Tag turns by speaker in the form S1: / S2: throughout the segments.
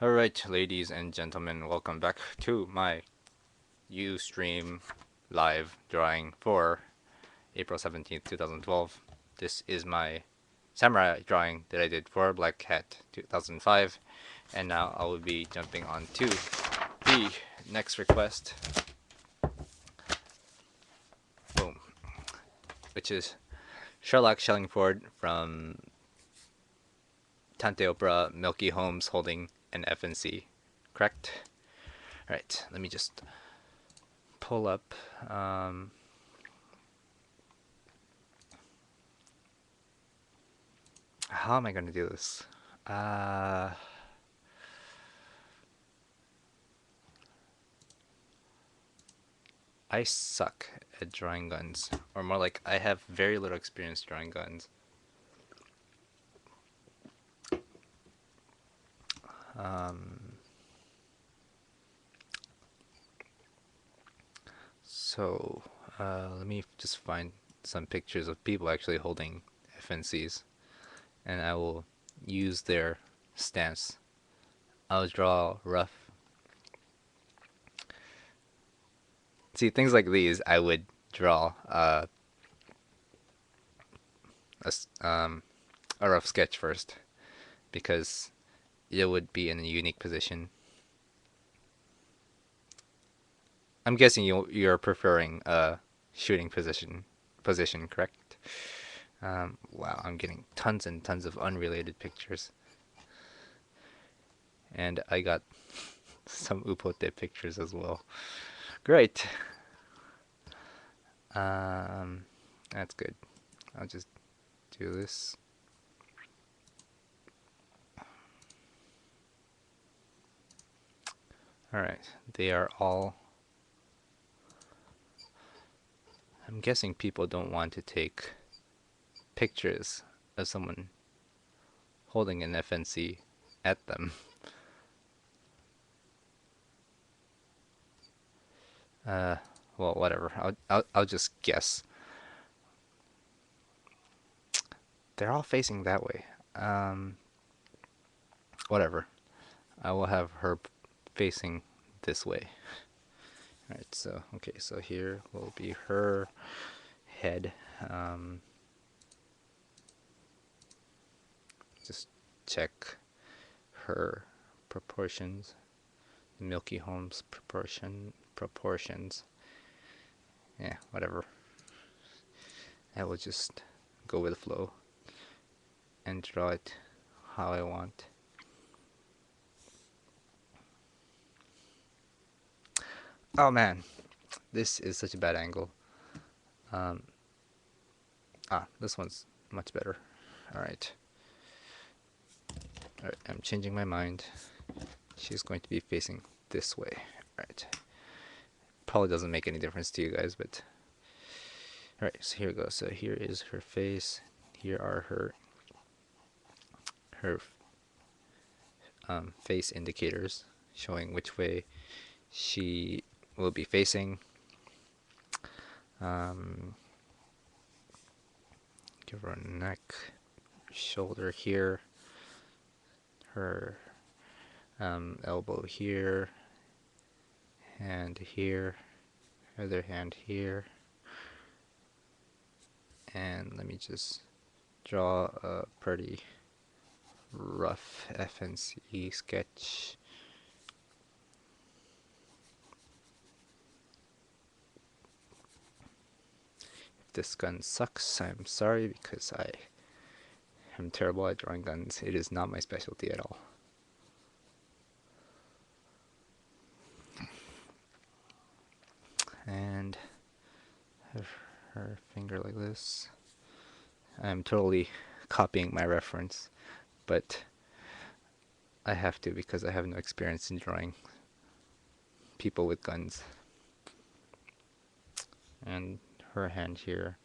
S1: Alright, ladies and gentlemen, welcome back to my Ustream live drawing for April 17th, 2012. This is my samurai drawing that I did for Black Cat 2005, and now I will be jumping on to the next request, boom, which is Sherlock Shellingford from Tante Opera Milky Holmes holding an FNC, correct? Alright, let me just pull up how am I going to do this? I suck at drawing guns, or more like I have very little experience drawing guns. So let me just find some pictures of people actually holding FNCs, and I will use their stance. I'll draw rough. See, things like these I would draw a rough sketch first, because it would be in a unique position. I'm guessing you're preferring a shooting position, correct? Wow, I'm getting tons and tons of unrelated pictures, and I got some upote pictures as well. Great. That's good. I'll just do this. Alright, they are all... I'm guessing people don't want to take pictures of someone holding an FNC at them. Well, whatever. I'll just guess. They're all facing that way. Whatever. I will have her facing this way. Alright, so, okay, so here will be her head. Just check her proportions. Milky Holmes proportions. Yeah, whatever. I will just go with the flow and draw it how I want. Oh man, this is such a bad angle. This one's much better. Alright. Alright, I'm changing my mind. She's going to be facing this way. Alright. Probably doesn't make any difference to you guys, but... Alright, so here we go. So here is her face. Here are her face indicators showing which way she will be facing. Give her a neck, shoulder here, her elbow here, hand here, other hand here, and let me just draw a pretty rough FNC sketch. If this gun sucks, I'm sorry, because I am terrible at drawing guns. It is not my specialty at all. And have her finger like this. I'm totally copying my reference, but I have to because I have no experience in drawing people with guns. And her hand here,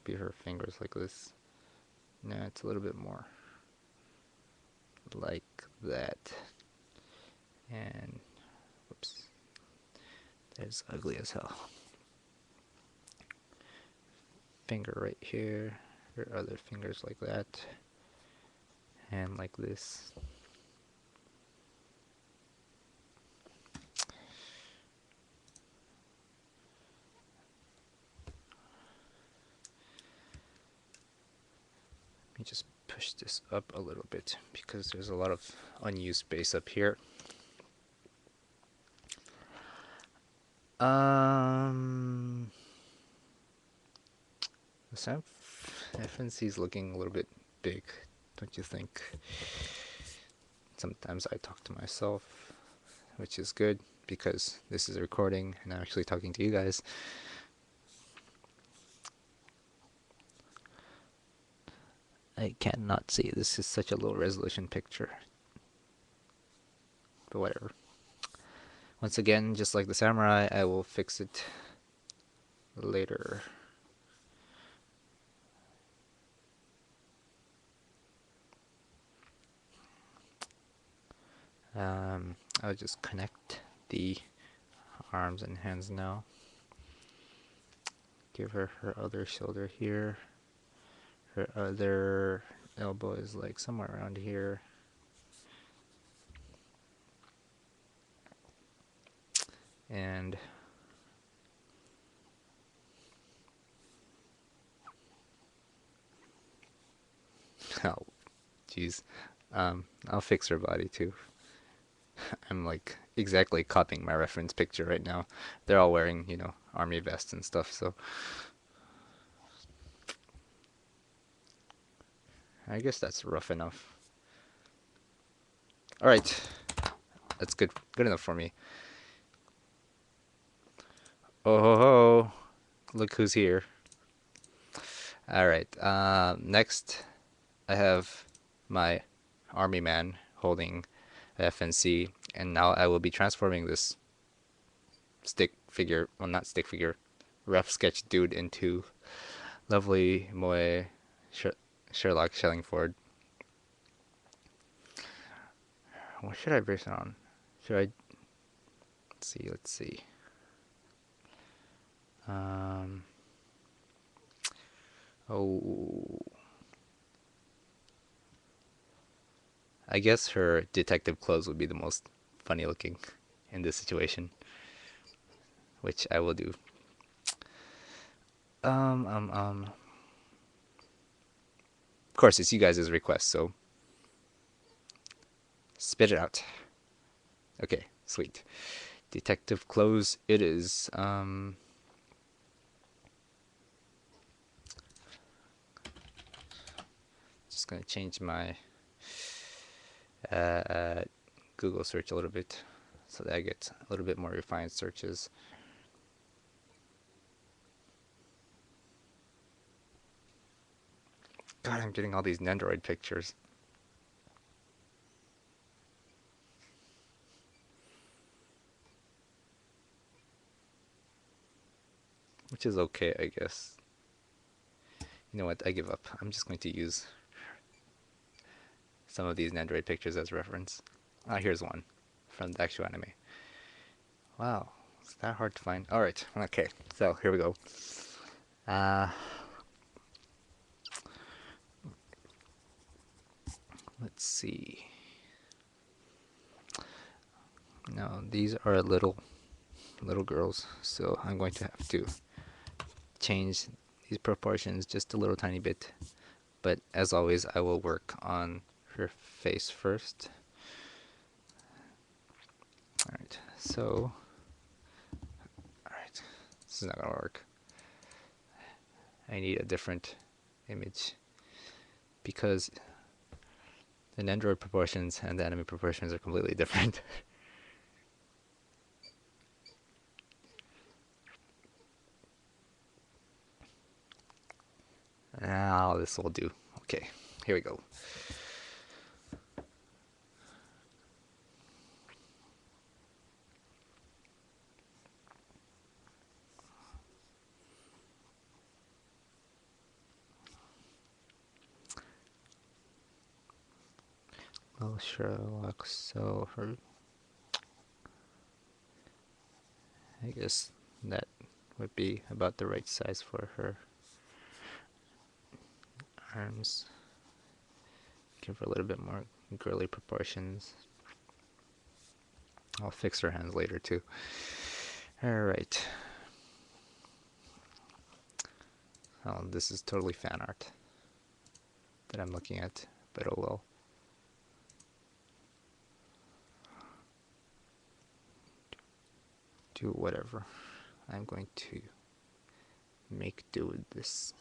S1: be her fingers like this. No, it's a little bit more like that. And whoops, that's ugly as hell. Finger right here, her other fingers like that, and like this. push this up a little bit because there's a lot of unused space up here. The FNC is looking a little bit big, don't you think? Sometimes I talk to myself, which is good because this is a recording and I'm actually talking to you guys. I cannot see. This is such a low resolution picture. But whatever. Once again, just like the samurai, I will fix it later. I'll just connect the arms and hands now. Give her her other shoulder here. Her other elbow is like somewhere around here. And oh, jeez. I'll fix her body too. I'm like exactly copying my reference picture right now. They're all wearing, you know, army vests and stuff, so I guess that's rough enough. Alright. That's good enough for me. Oh ho ho. Look who's here. Alright. Next I have my army man holding FNC, and now I will be transforming this stick figure, well, not stick figure, rough sketch dude into lovely Moe Sherlock Shellingford. What should I base it on? Should I? Let's see. Oh. I guess her detective clothes would be the most funny looking in this situation, which I will do. Of course, it's you guys' request, so spit it out. Okay, sweet. Detective clothes it is. Just gonna change my Google search a little bit so that I get a little bit more refined searches. God, I'm getting all these Nendoroid pictures. Which is okay, I guess. You know what? I give up. I'm just going to use some of these Nendoroid pictures as reference. Ah, here's one from the actual anime. Wow, is that hard to find? Alright, okay, so here we go. Let's see. No, these are little girls, so I'm going to have to change these proportions just a little tiny bit. But as always, I will work on her face first. Alright, so alright, this is not gonna work. I need a different image because the Nendoroid proportions and the anime proportions are completely different. Now this will do. Okay, here we go. Oh, Sherlock, so her. I guess that would be about the right size for her arms. Give her a little bit more girly proportions. I'll fix her hands later too. Alright. Oh, this is totally fan art. that I'm looking at, but oh well. Do whatever. I'm going to make do with this.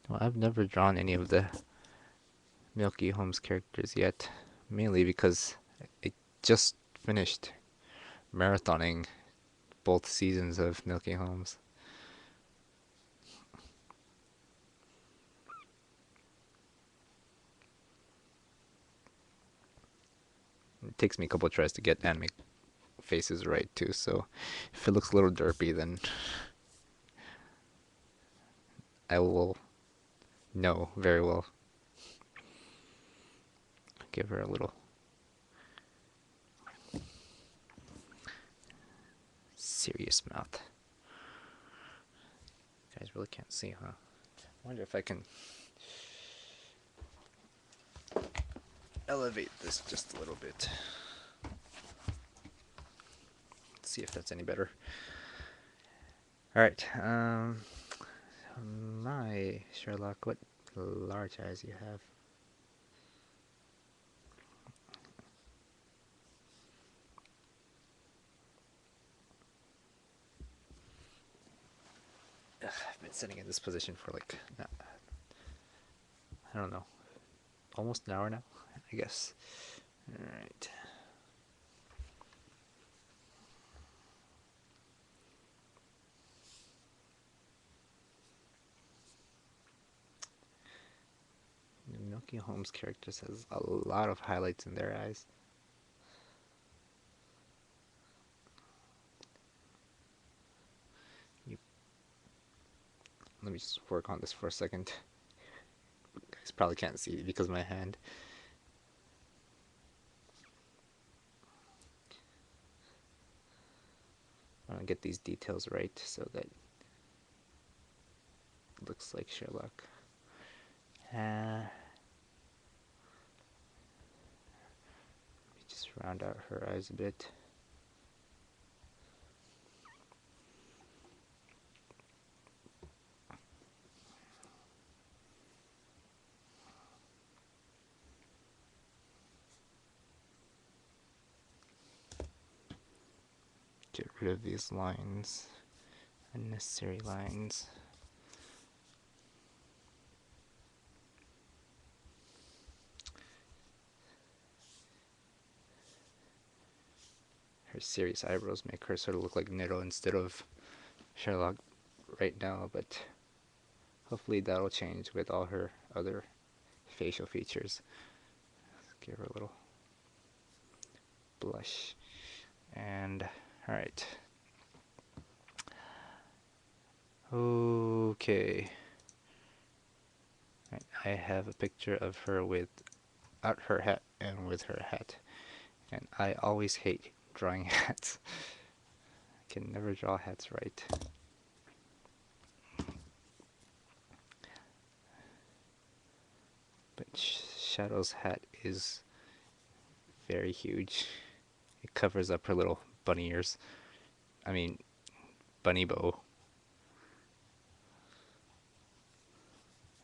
S1: Well, I've never drawn any of the Milky Holmes characters yet, mainly because I just finished marathoning both seasons of Milky Holmes. It takes me a couple of tries to get anime faces right too, so if it looks a little derpy, then I will know very well. Give her a little serious mouth. You guys really can't see, huh? I wonder if I can elevate this just a little bit. Let's see if that's any better. Alright, my Sherlock, what large eyes you have? I've been sitting in this position for like, I don't know, almost an hour now, I guess. Alright. The Milky Holmes characters has a lot of highlights in their eyes. Let me just work on this for a second. You guys probably can't see it because of my hand. I want to get these details right so that it looks like Sherlock. Let me just round out her eyes a bit. Get rid of these lines, unnecessary lines. Her serious eyebrows make her sort of look like Nero instead of Sherlock right now, but hopefully that'll change with all her other facial features. Let's give her a little blush. And alright. Okay. Right, I have a picture of her without her hat and with her hat. And I always hate drawing hats. I can never draw hats right. But Shadow's hat is very huge. It covers up her little bunny ears. I mean, bunny bow.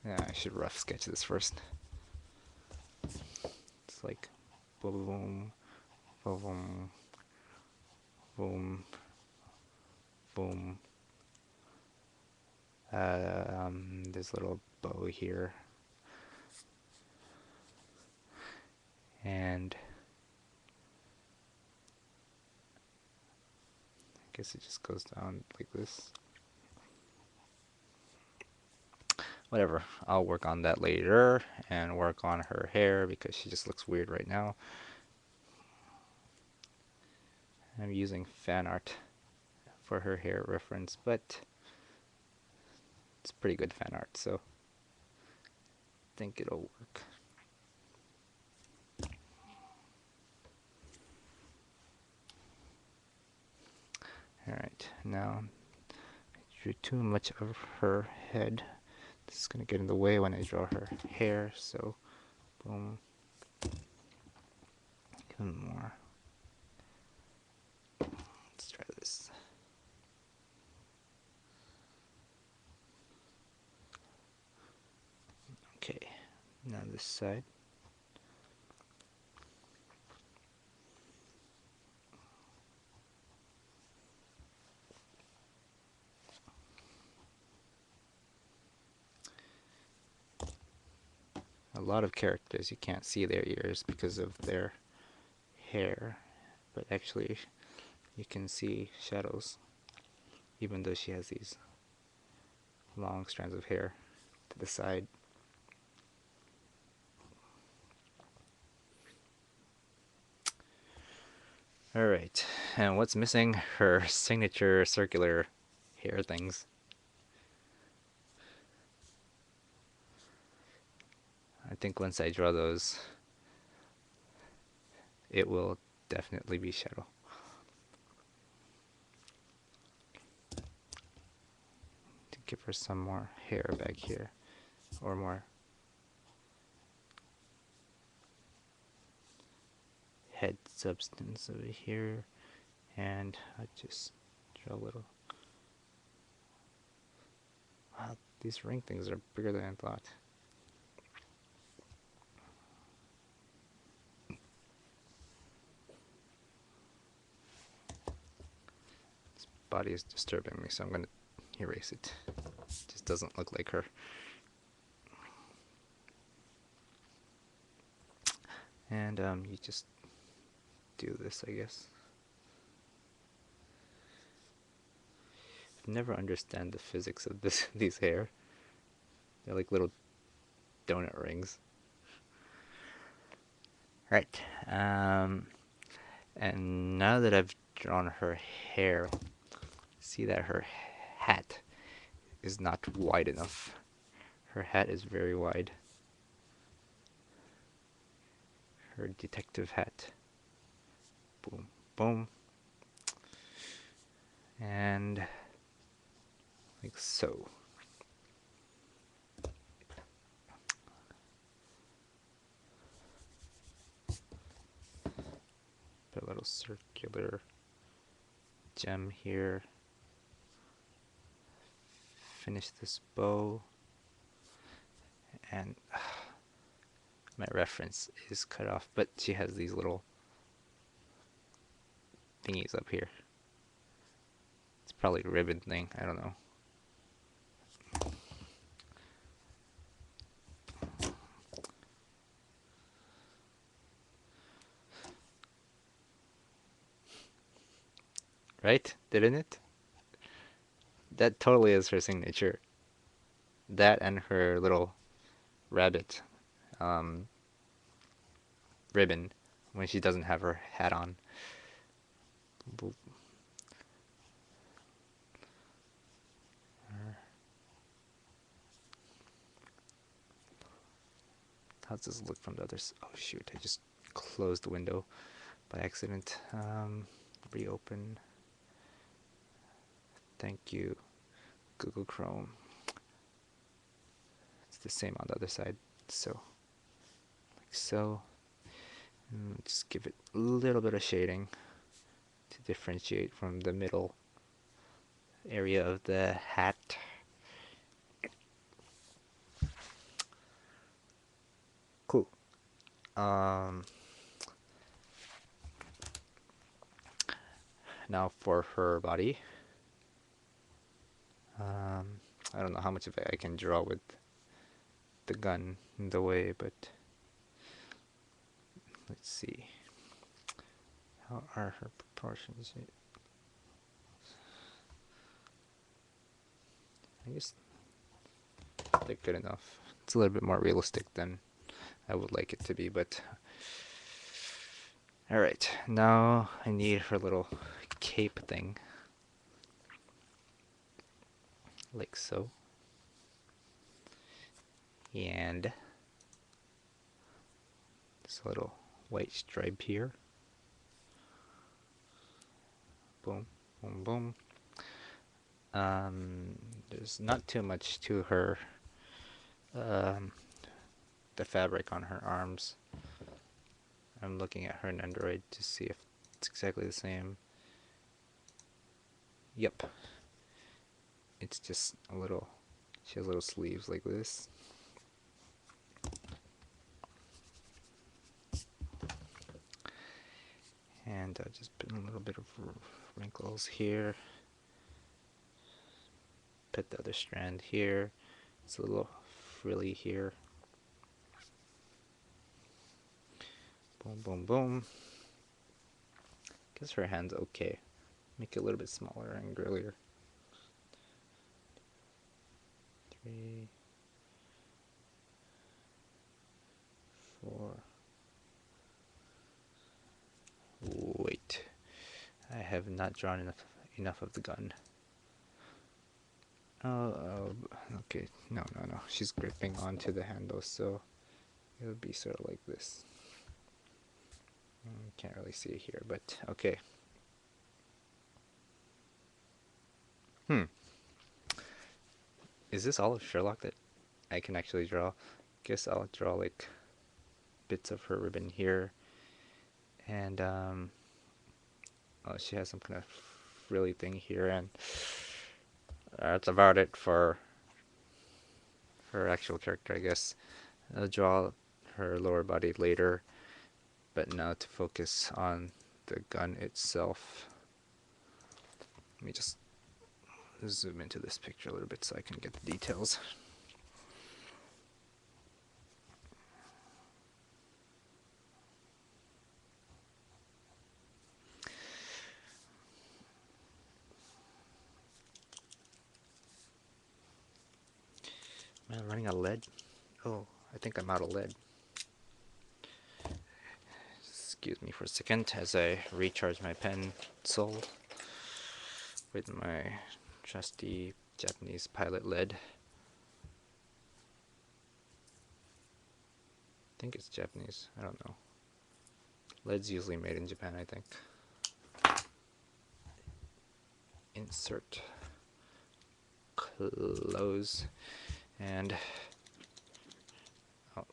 S1: Yeah, I should rough sketch this first. It's like boom, boom, boom, boom. This little bow here. And I guess it just goes down like this. Whatever, I'll work on that later and work on her hair because she just looks weird right now. I'm using fan art for her hair reference, but it's pretty good fan art, so I think it'll work. Alright, now I drew too much of her head. This is going to get in the way when I draw her hair, so boom. Even more. Let's try this. Now this side. A lot of characters, you can't see their ears because of their hair, but actually you can see shadows, even though she has these long strands of hair to the side. Alright, and what's missing? Her signature circular hair things. I think once I draw those, it will definitely be shadow. To give her some more hair back here, or more head substance over here, and I just draw a little. Wow, these ring things are bigger than I thought. This body is disturbing me, so I'm gonna erase it. It just doesn't look like her. And you just do this, I guess. Never understand the physics of these hair. They're like little donut rings. Right. And now that I've drawn her hair, see that her hat is not wide enough. Her hat is very wide. Her detective hat. Boom, boom. And like so. Put a little circular gem here. Finish this bow. And my reference is cut off, but she has these little thingies up here. It's probably a ribbon thing, I don't know. Right? Didn't it? That totally is her signature. That and her little rabbit ribbon when she doesn't have her hat on. Boop. How's this look from the other side? Oh shoot, I just closed the window by accident. Reopen. Thank you, Google Chrome. It's the same on the other side. So, like so. And just give it a little bit of shading to differentiate from the middle area of the hat. Cool. Now for her body. I don't know how much of it I can draw with the gun in the way, but let's see. How are her proportions? I guess they're good enough. It's a little bit more realistic than I would like it to be, but alright, now I need her little cape thing. Like so. And this little white stripe here. Boom, boom, boom. There's not too much to her, the fabric on her arms. I'm looking at her Nendoroid to see if it's exactly the same. Yep. It's just a little, she has little sleeves like this. And just put a little bit of wrinkles here. Put the other strand here. It's a little frilly here. Boom, boom, boom. Guess her hand's okay. Make it a little bit smaller and girlier. 3, 4. Wait. I have not drawn enough of the gun. Oh, okay. No. She's gripping onto the handle, so it would be sort of like this. Can't really see it here, but okay. Is this all of Sherlock that I can actually draw? Guess I'll draw like bits of her ribbon here. And oh, she has some kind of frilly thing here, and that's about it for her actual character, I guess. I'll draw her lower body later, but now to focus on the gun itself. Let me just zoom into this picture a little bit so I can get the details. Am I running out of lead? Oh, I think I'm out of lead. Excuse me for a second as I recharge my pencil with my trusty Japanese pilot lead. I think it's Japanese. I don't know. Lead's usually made in Japan, I think. Insert. Close. And oh,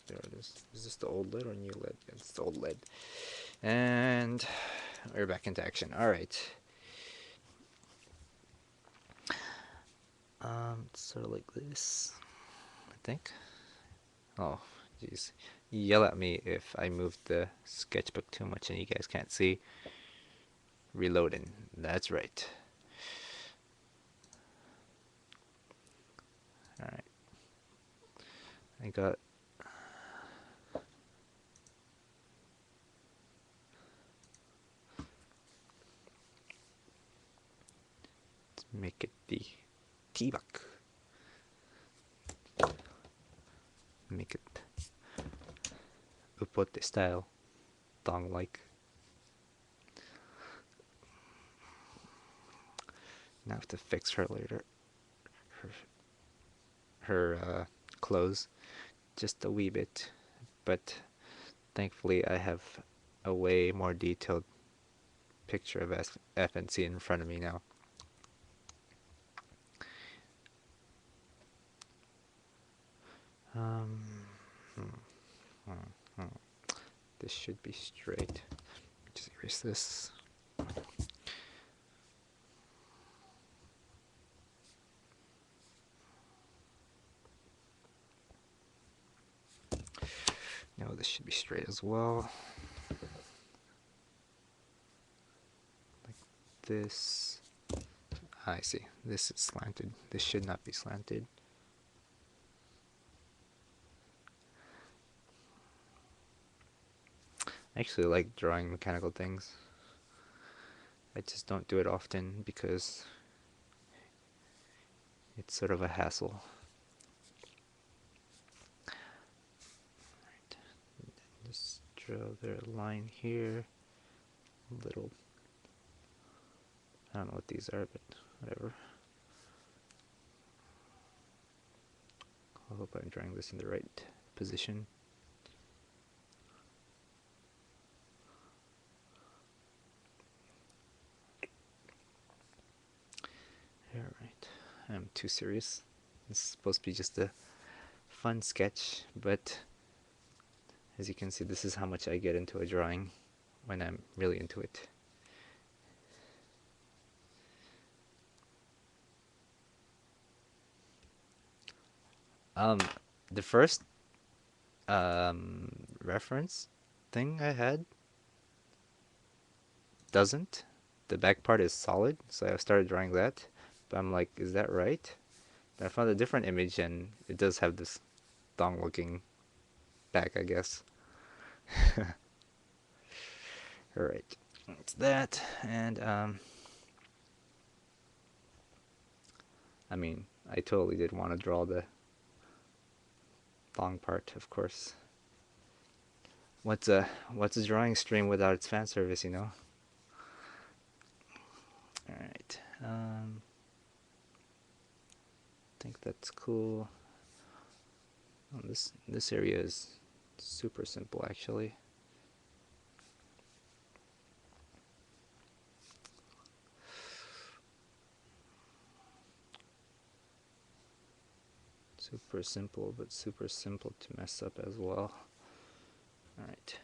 S1: there it is. Is this the old lid or new lid? It's the old lid. And we're back into action. All right. It's sort of like this, I think. Oh, jeez. Yell at me if I move the sketchbook too much and you guys can't see. Reloading. That's right. Alright. I got... Let's make it the T-buck. Make it upote style. Thong-like. Now I have to fix her later. Her clothes just a wee bit, but thankfully I have a way more detailed picture of FNC in front of me now. This should be straight. Just erase this. No, this should be straight as well. Like this. I see. This is slanted. This should not be slanted. I actually like drawing mechanical things. I just don't do it often because it's sort of a hassle. Right. Just draw their line here. Little. I don't know what these are, but whatever. I hope I'm drawing this in the right position. Alright, I'm too serious. This is supposed to be just a fun sketch, but as you can see, this is how much I get into a drawing when I'm really into it. The first reference thing I had doesn't. The back part is solid, so I started drawing that. But I'm like, is that right? Then I found a different image, and it does have this thong-looking back, I guess. Alright, it's that, and I mean, I totally did want to draw the thong part, of course. What's a drawing stream without its fan service, you know? Alright, I think that's cool. Oh, this area is super simple, actually. Super simple, but super simple to mess up as well. Alright.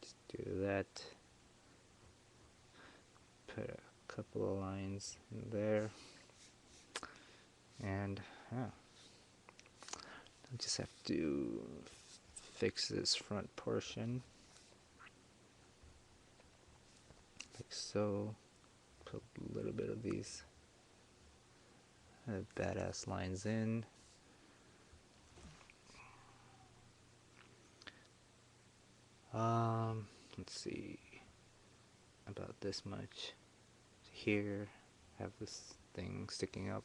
S1: Just do that. Put a couple of lines in there. And I just have to fix this front portion. Like so. Put a little bit of these badass lines in. Let's see, about this much. Here, have this thing sticking up.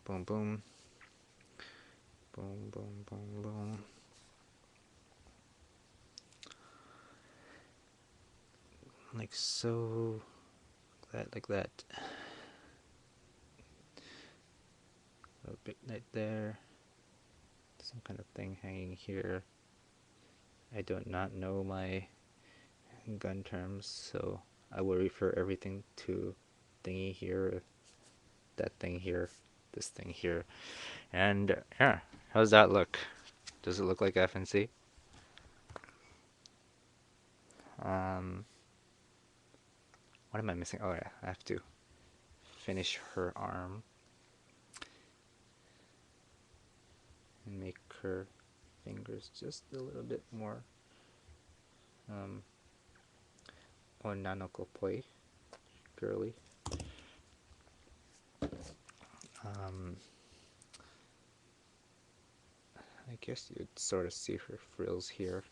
S1: Boom, boom. Boom, boom, boom, boom. Like so. Like that. A bit right there. Some kind of thing hanging here. I do not know my gun terms, so I will refer everything to thingy here, that thing here, this thing here. And yeah, how does that look? Does it look like FNC? What am I missing? Oh yeah, I have to finish her arm and make her fingers just a little bit more onanokopoi, girly. I guess you'd sort of see her frills here.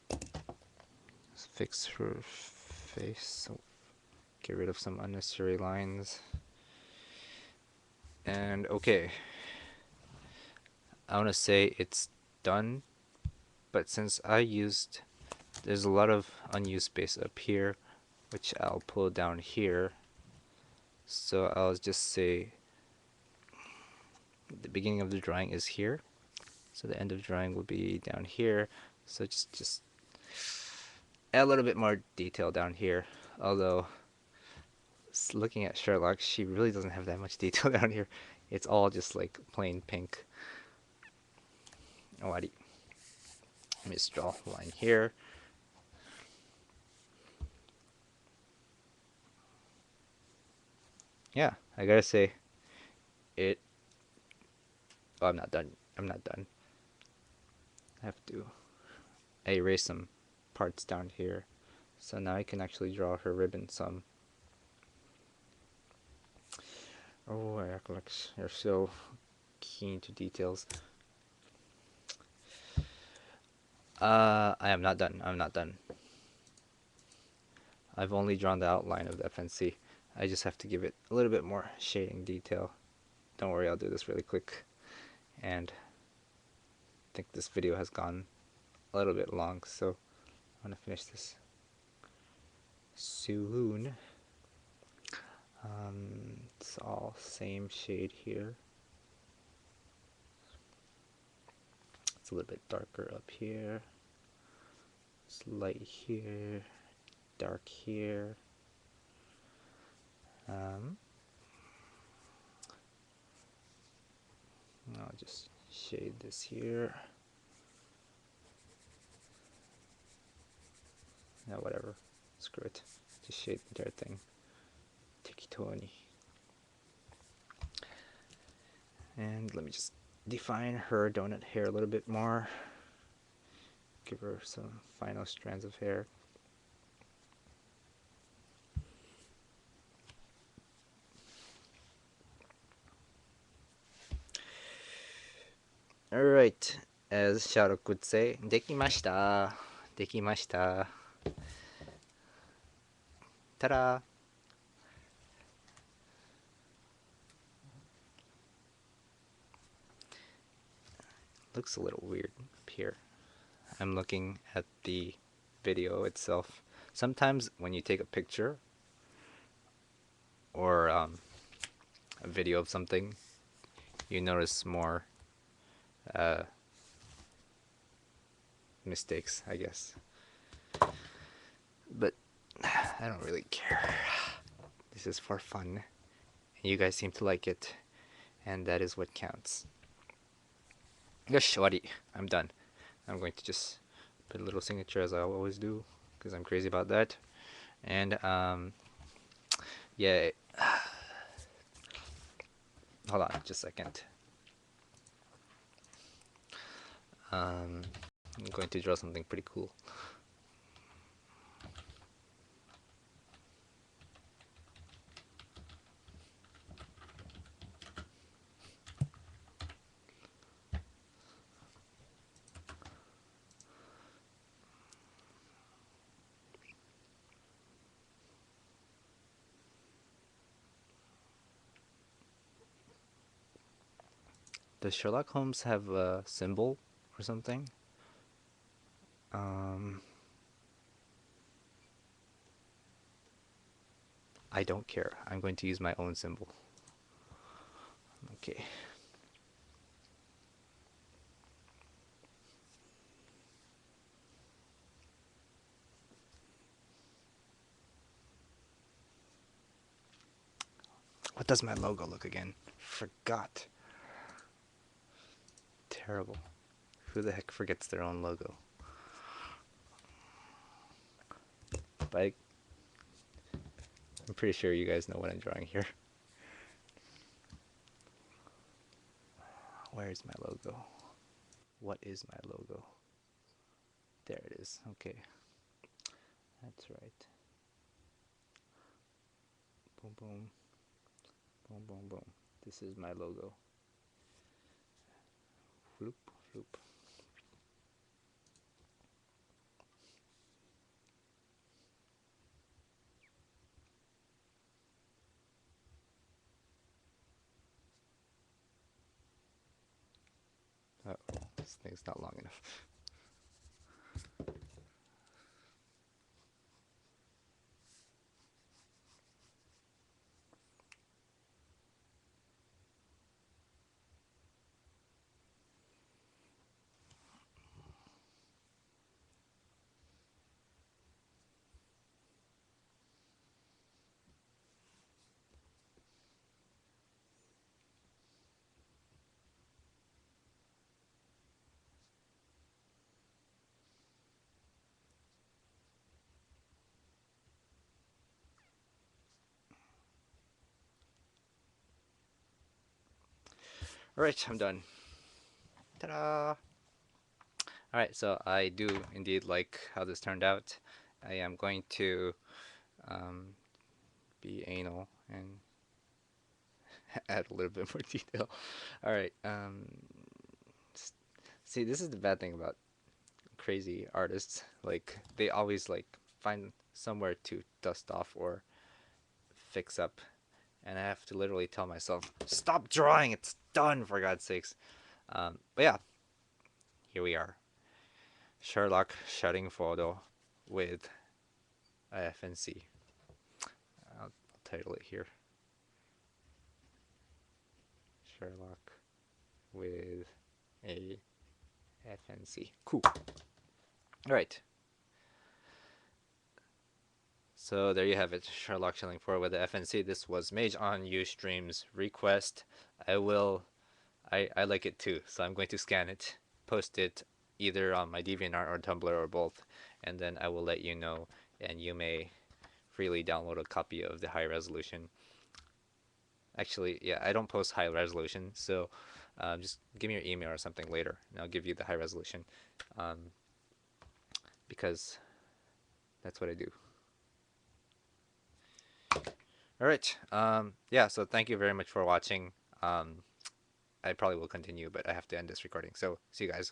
S1: Let's fix her face, so get rid of some unnecessary lines. And okay, I want to say it's done, but since there's a lot of unused space up here, which I'll pull down here, so I'll just say the beginning of the drawing is here, so the end of the drawing will be down here, so just add a little bit more detail down here, although looking at Sherlock, she really doesn't have that much detail down here. It's all just like plain pink. Alrighty. Let me just draw a line here. Yeah, I gotta say, oh, I'm not done. I'm not done. I have to erase some parts down here. So now I can actually draw her ribbon some. Oh, Alex, you're so keen to details. I am not done. I'm not done. I've only drawn the outline of the FNC. I just have to give it a little bit more shading detail. Don't worry, I'll do this really quick. And I think this video has gone a little bit long, so I'm gonna finish this soon. It's all same shade here. It's a little bit darker up here. It's light here, dark here. I'll just shade this here. Yeah, whatever. Screw it. Just shade the entire thing. Tikitoni. And let me just define her donut hair a little bit more. give her some final strands of hair. Alright, as Sherlock would say, できました。できました。Ta-da! Looks a little weird up here. I'm looking at the video itself. Sometimes when you take a picture or a video of something, you notice more mistakes, I guess. But I don't really care. This is for fun. You guys seem to like it, and that is what counts. Yosh, 終わり. I'm done. I'm going to just put a little signature as I always do, because I'm crazy about that. And yeah. Hold on, just a second. I'm going to draw something pretty cool. Does Sherlock Holmes have a symbol or something? I don't care. I'm going to use my own symbol. Okay. What does my logo look again? Forgot. Terrible. Who the heck forgets their own logo? But I'm pretty sure you guys know what I'm drawing here. Where is my logo? What is my logo? There it is. Okay. That's right. Boom, boom. Boom, boom, boom. This is my logo. Floop, floop. Uh-oh, this thing's not long enough. Alright, I'm done. Ta-da! Alright, so I do indeed like how this turned out. I am going to be anal and add a little bit more detail. Alright, see, this is the bad thing about crazy artists. Like, they always, like, find somewhere to dust off or fix up. And I have to literally tell myself, stop drawing, it's done, for God's sakes. But yeah, here we are. Sherlock Shellingford with a FNC. I'll title it here. Sherlock with a FNC. Cool. Alright. So there you have it, Sherlock Shellingford with the FNC. This was Mage on Ustream's request. I like it too, so I'm going to scan it, post it either on my DeviantArt or Tumblr or both, and then I will let you know, and you may freely download a copy of the high resolution. Actually, yeah, I don't post high resolution, so just give me your email or something later, and I'll give you the high resolution. because that's what I do. All right. Yeah. So thank you very much for watching. I probably will continue, but I have to end this recording. So see you guys.